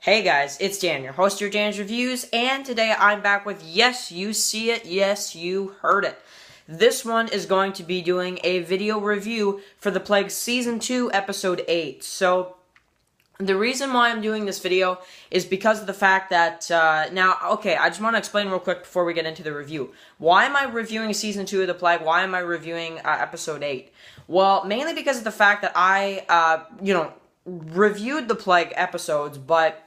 Hey guys, it's Dan, your host of your Dan's Reviews, and today I'm back with Yes, You See It, Yes, You Heard It. This one is going to be doing a video review for The Plague Season 2, Episode 8. So, the reason why I'm doing this video is because of the fact that, I just want to explain real quick before we get into the review. Why am I reviewing Season 2 of The Plague? Why am I reviewing Episode 8? Well, mainly because of the fact that I, reviewed The Plague episodes, but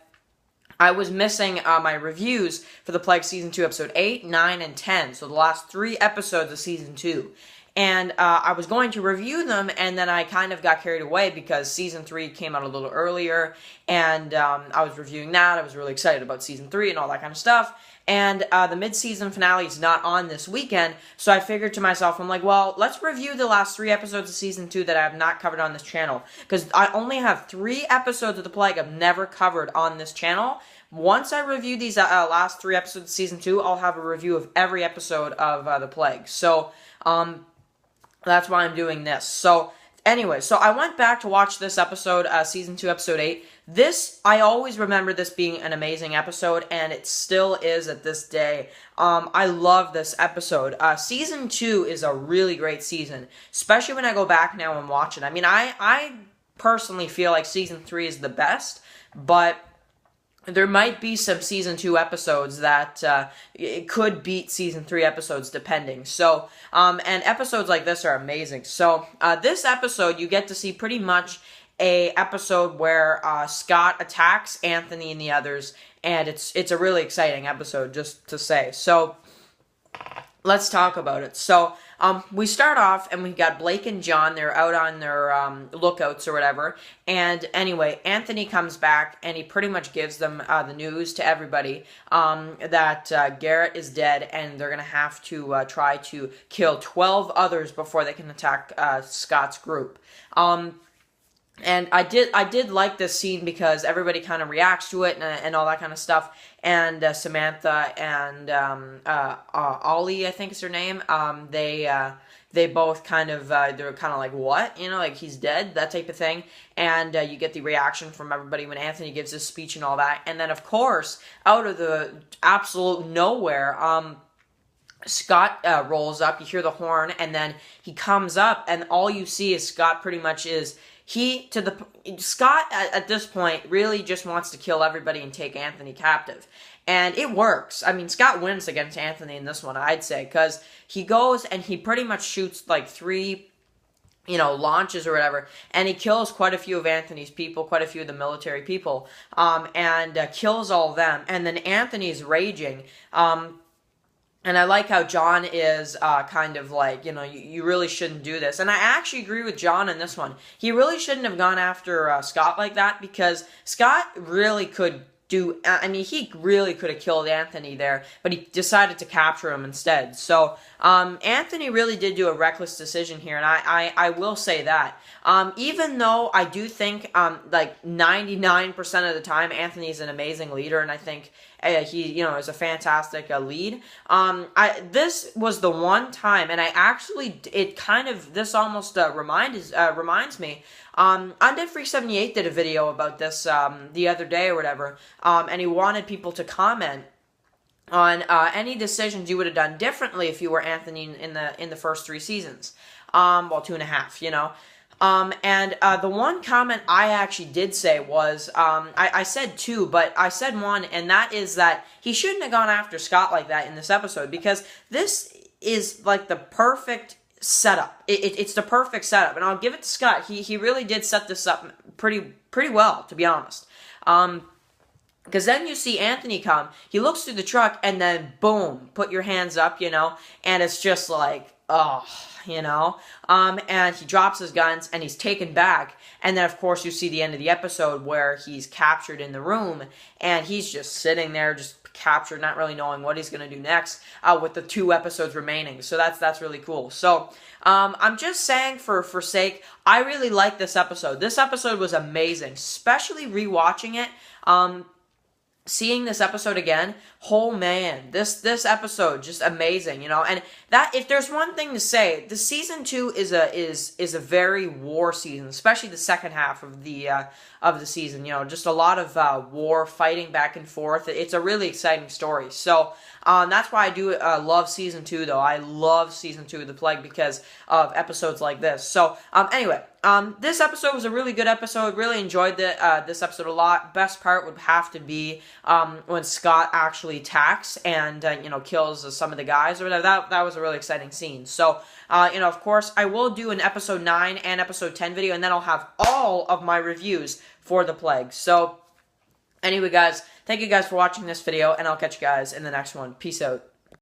I was missing my reviews for The Plague Season 2, Episode 8, 9, and 10. So the last 3 episodes of Season 2. And I was going to review them, and then I kind of got carried away because Season 3 came out a little earlier, and I was reviewing that. I was really excited about Season 3 and all that kind of stuff. And the mid-season finale is not on this weekend, so I figured to myself, I'm like, well, let's review the last 3 episodes of Season 2 that I have not covered on this channel. Because I only have 3 episodes of The Plague I've never covered on this channel. Once I review these last 3 episodes of Season 2, I'll have a review of every episode of The Plague. So, that's why I'm doing this. So, anyway, so I went back to watch this episode, Season 2, Episode 8. I always remember this being an amazing episode, and it still is at this day. I love this episode. Season 2 is a really great season, especially when I go back now and watch it. I mean, I personally feel like Season 3 is the best, but there might be some Season 2 episodes that it could beat Season 3 episodes, depending. So, and episodes like this are amazing. So, this episode, you get to see pretty much a episode where Scott attacks Anthony and the others, and it's a really exciting episode, just to say. So, let's talk about it. So, we start off, and we got Blake and John. They're out on their lookouts or whatever. And anyway, Anthony comes back, and he pretty much gives them the news to everybody that Garrett is dead, and they're going to have to try to kill 12 others before they can attack Scott's group. And I did like this scene because everybody kind of reacts to it and all that kind of stuff. And Samantha and Ollie, I think is her name. They both kind of they're kind of like, what, like he's dead, that type of thing. And you get the reaction from everybody when Anthony gives his speech and all that. And then of course, out of the absolute nowhere, Scott rolls up. You hear the horn, and then he comes up, and all you see is Scott pretty much is. Scott at this point really just wants to kill everybody and take Anthony captive. And it works. I mean, Scott wins against Anthony in this one, I'd say, because he goes and he pretty much shoots like 3, launches or whatever, and he kills quite a few of Anthony's people, quite a few of the military people, and kills all of them. And then Anthony's raging, and I like how John is kind of like, you really shouldn't do this. And I actually agree with John in this one. He really shouldn't have gone after Scott like that, because Scott really could he really could have killed Anthony there, but he decided to capture him instead. So, Anthony really did do a reckless decision here, and I will say that. Even though I do think, like, 99% of the time, Anthony's an amazing leader, and I think he, is a fantastic lead. This was the one time, and this almost reminds me, Undead Freak 78 did a video about this the other day or whatever, and he wanted people to comment on any decisions you would have done differently if you were Anthony in the first 3 seasons. 2.5, and the one comment I actually did say was, I said 2, but I said 1, and that is that he shouldn't have gone after Scott like that in this episode, because this is like the perfect setup. It's the perfect setup, and I'll give it to Scott. He really did set this up pretty well, to be honest. Because then you see Anthony come, he looks through the truck, and then boom, put your hands up, and it's just like, oh, and he drops his guns, and he's taken back, and then, of course, you see the end of the episode where he's captured in the room, and he's just sitting there, just captured, not really knowing what he's going to do next, with the 2 episodes remaining. So that's really cool. So, I'm just saying for sake, I really like this episode. This episode was amazing, especially rewatching it, seeing this episode again, oh man, this episode just amazing, you know. And that, if there's one thing to say, the season 2 is a very war season, especially the second half of the season. You know, just a lot of war, fighting back and forth. It's a really exciting story. So that's why I do love season 2, though. I love season 2 of The Plague because of episodes like this. So anyway. This episode was a really good episode. Really enjoyed this episode a lot. Best part would have to be when Scott actually attacks and you know, kills some of the guys or whatever. That was a really exciting scene. So you know, of course, I will do an episode 9 and episode 10 video, and then I'll have all of my reviews for The Plague. So anyway, guys, thank you guys for watching this video, and I'll catch you guys in the next one. Peace out.